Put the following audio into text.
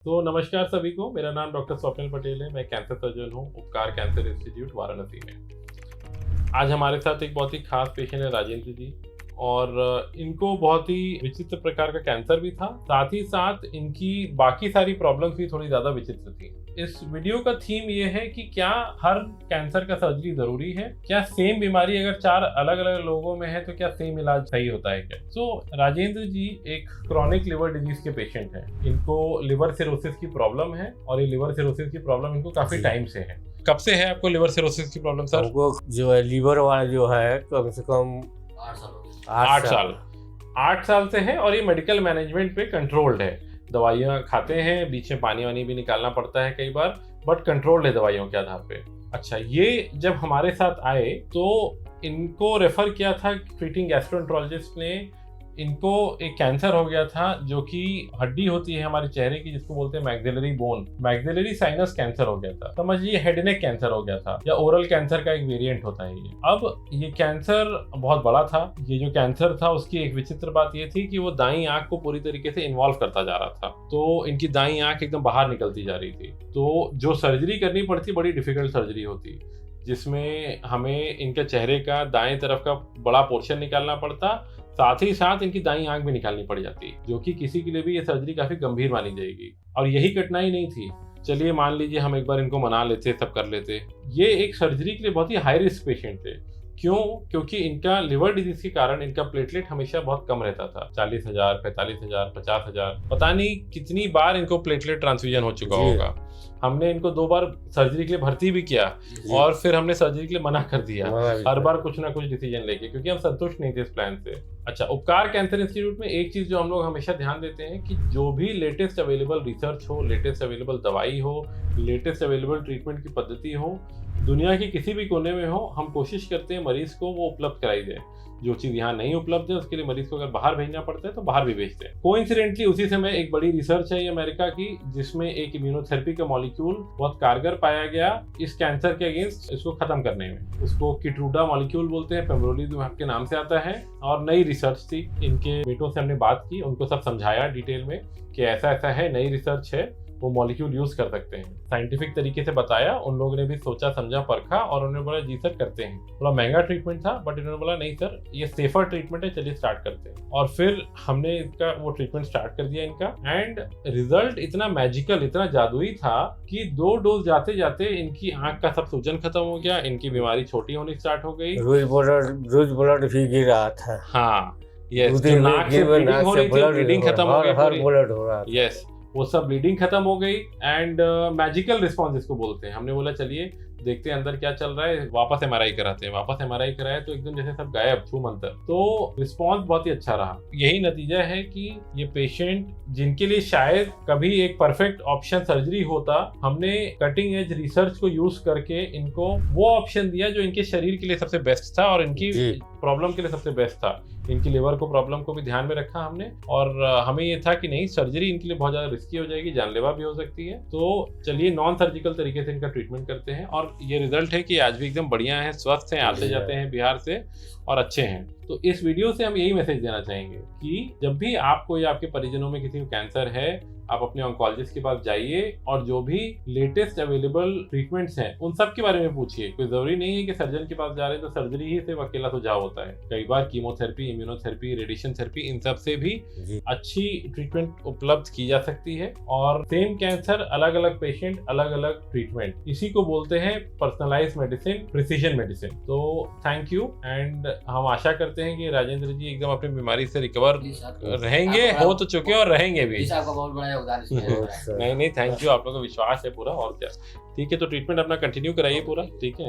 तो नमस्कार सभी को, मेरा नाम डॉक्टर स्वप्निल पटेल है। मैं कैंसर सर्जन हूँ उपकार कैंसर इंस्टीट्यूट वाराणसी में। आज हमारे साथ एक बहुत ही खास पेशेंट है राजेंद्र जी, और इनको बहुत ही विचित्र प्रकार का कैंसर भी था, साथ ही साथ इनकी बाकी सारी प्रॉब्लम्स भी थोड़ी ज़्यादा विचित्र थी। इस वीडियो का थीम ये है कि क्या हर कैंसर का सर्जरी जरूरी है, क्या सेम बीमारी अगर 4 अलग अलग लोगों में है तो क्या सेम इलाज सही होता है क्या। राजेंद्र जी एक क्रॉनिक लिवर डिजीज के पेशेंट हैं। इनको लिवर सिरोसिस की प्रॉब्लम है और ये लिवर सिरोसिस की प्रॉब्लम इनको काफी टाइम से है। कब से है आपको लिवर सिरोसिस की प्रॉब्लम सर? हमको जो है लीवर वाला जो है कम से कम 8 साल से है, और ये मेडिकल मैनेजमेंट पे कंट्रोल्ड है। दवाइयाँ खाते हैं, बीच में पानी वानी भी निकालना पड़ता है कई बार, बट कंट्रोल्ड है दवाइयों के आधार पे। अच्छा, ये जब हमारे साथ आए तो इनको रेफर किया था ट्रीटिंग गैस्ट्रोएंटरोलॉजिस्ट ने। इनको एक कैंसर हो गया था जो कि हड्डी होती है हमारे चेहरे की, जिसको बोलते हैं maxillary bone, maxillary sinus cancer हो गया था। समझिए हेड नेक कैंसर हो गया था, या ओरल कैंसर का एक वेरिएंट होता है ये। अब ये कैंसर बहुत बड़ा था। ये जो कैंसर था उसकी एक विचित्र बात ये थी कि वो दाईं आंख को पूरी तरीके से इन्वॉल्व करता जा रहा था, तो इनकी दाईं आंख एकदम बाहर निकलती जा रही थी। तो जो सर्जरी करनी पड़ती, बड़ी डिफिकल्ट सर्जरी होती, जिसमें हमें इनके चेहरे का दाएं तरफ का बड़ा पोर्शन निकालना पड़ता, साथ ही साथ इनकी दाईं आंख भी निकालनी पड़ जाती, जो कि किसी के लिए भी ये सर्जरी काफी गंभीर मानी जाएगी। और यही कठिनाई नहीं थी। चलिए मान लीजिए हम एक बार इनको मना लेते, सब कर लेते। ये एक सर्जरी के लिए बहुत ही हाई रिस्क पेशेंट थे। क्यों? क्योंकि इनका लिवर डिजीज के कारण इनका प्लेटलेट हमेशा बहुत कम रहता था। 40,000, 45,000, 50,000, पता नहीं कितनी बार इनको प्लेटलेट ट्रांसफ्यूजन हो चुका होगा। हमने इनको 2 बार सर्जरी के लिए भर्ती भी किया और फिर हमने सर्जरी के लिए मना कर दिया, हर बार कुछ ना कुछ डिसीजन लेके, क्योंकि हम संतुष्ट नहीं थे इस प्लान से। अच्छा, उपकार कैंसर इंस्टीट्यूट में एक चीज जो हम लोग हमेशा ध्यान देते हैं कि जो भी लेटेस्ट अवेलेबल रिसर्च हो, लेटेस्ट अवेलेबल दवाई हो, लेटेस्ट अवेलेबल ट्रीटमेंट की पद्धति हो, दुनिया के किसी भी कोने में हो, हम कोशिश करते हैं मरीज को वो उपलब्ध कराई दें। जो चीज यहाँ नहीं उपलब्ध है उसके लिए मरीज को अगर बाहर भेजना पड़ता है तो बाहर भी भेजते हैं। कोइंसिडेंटली उसी समय एक बड़ी रिसर्च है ये अमेरिका की, जिसमें एक इम्यूनोथेरेपी का मॉलिक्यूल बहुत कारगर पाया गया इस कैंसर के अगेंस्ट, इसको खत्म करने में। उसको किट्रूडा मॉलिक्यूल बोलते हैं, पेम्ब्रोलिजुमैब के नाम से आता है। और नई रिसर्च थी, इनके बेटों से हमने बात की, उनको सब समझाया डिटेल में कि ऐसा ऐसा है, नई रिसर्च है, वो मॉलिक्यूल यूज कर सकते हैं। साइंटिफिक तरीके से बताया, उन लोगों ने भी सोचा समझा परखा और उन्होंने बोला जी सर करते हैं। थोड़ा महंगा ट्रीटमेंट था, बट इन्होंने बोला नहीं सर ये सेफर ट्रीटमेंट है, चलिए स्टार्ट करते हैं। और फिर हमने इसका वो ट्रीटमेंट स्टार्ट कर दिया इनका, एंड रिजल्ट इतना मैजिकल, इतना जादुई था कि 2 डोज जाते जाते इनकी आंख का सब सूजन खत्म हो गया, इनकी बीमारी छोटी होनी स्टार्ट हो गई, रोज ब्लड भी गिर रहा था। हाँ यस, नाक से ब्लीडिंग हो रही थी, ब्लीडिंग खत्म हो गई, यस वो सब ब्लीडिंग खत्म हो गई। एंड मैजिकल रिस्पॉन्स इसको बोलते हैं। हमने बोला चलिए देखते हैं अंदर क्या चल रहा है, वापस एमआरआई कराते हैं। वापस एमआरआई कराया तो एकदम जैसे सब गायब, छू मंतर। तो रिस्पॉन्स बहुत ही अच्छा रहा। यही नतीजा है कि ये पेशेंट जिनके लिए शायद कभी एक परफेक्ट ऑप्शन सर्जरी होता, हमने कटिंग एज रिसर्च को यूज करके इनको वो ऑप्शन दिया जो इनके शरीर के लिए सबसे बेस्ट था और इनकी प्रॉब्लम के लिए सबसे बेस्ट था। इनकी लिवर को प्रॉब्लम को भी ध्यान में रखा हमने, और हमें ये था कि नहीं सर्जरी इनके लिए बहुत ज्यादा रिस्की हो जाएगी, जानलेवा भी हो सकती है। तो चलिए नॉन सर्जिकल तरीके से इनका ट्रीटमेंट करते हैं, और ये रिजल्ट है कि आज भी एकदम बढ़िया है, स्वस्थ हैं, आते जाते हैं बिहार से और अच्छे हैं। तो इस वीडियो से हम यही मैसेज देना चाहेंगे कि जब भी आपको या आपके परिजनों में किसी को कैंसर है, आप अपने ऑन्कोलॉजिस्ट के पास जाइए और जो भी लेटेस्ट अवेलेबल ट्रीटमेंट्स हैं उन सब के बारे में पूछिए। कोई जरूरी नहीं है कि सर्जन के पास जा रहे हैं तो सर्जरी ही सिर्फ अकेला सुझाव होता है। कई बार कीमोथेरेपी, इम्यूनोथेरेपी, रेडिएशन थेरेपी, इन सब से भी अच्छी ट्रीटमेंट उपलब्ध की जा सकती है। और सेम कैंसर, अलग अलग पेशेंट, अलग अलग ट्रीटमेंट, इसी को बोलते हैं पर्सनलाइज्ड मेडिसिन, प्रिसीजन मेडिसिन। तो थैंक यू, एंड हम आशा करते हैं कि राजेंद्र जी एकदम अपनी बीमारी से रिकवर रहेंगे, हो तो चुके और रहेंगे भी। नहीं, थैंक यू, आप लोगों को विश्वास है पूरा, और क्या। ठीक है, तो ट्रीटमेंट अपना कंटिन्यू कराइए पूरा, ठीक है।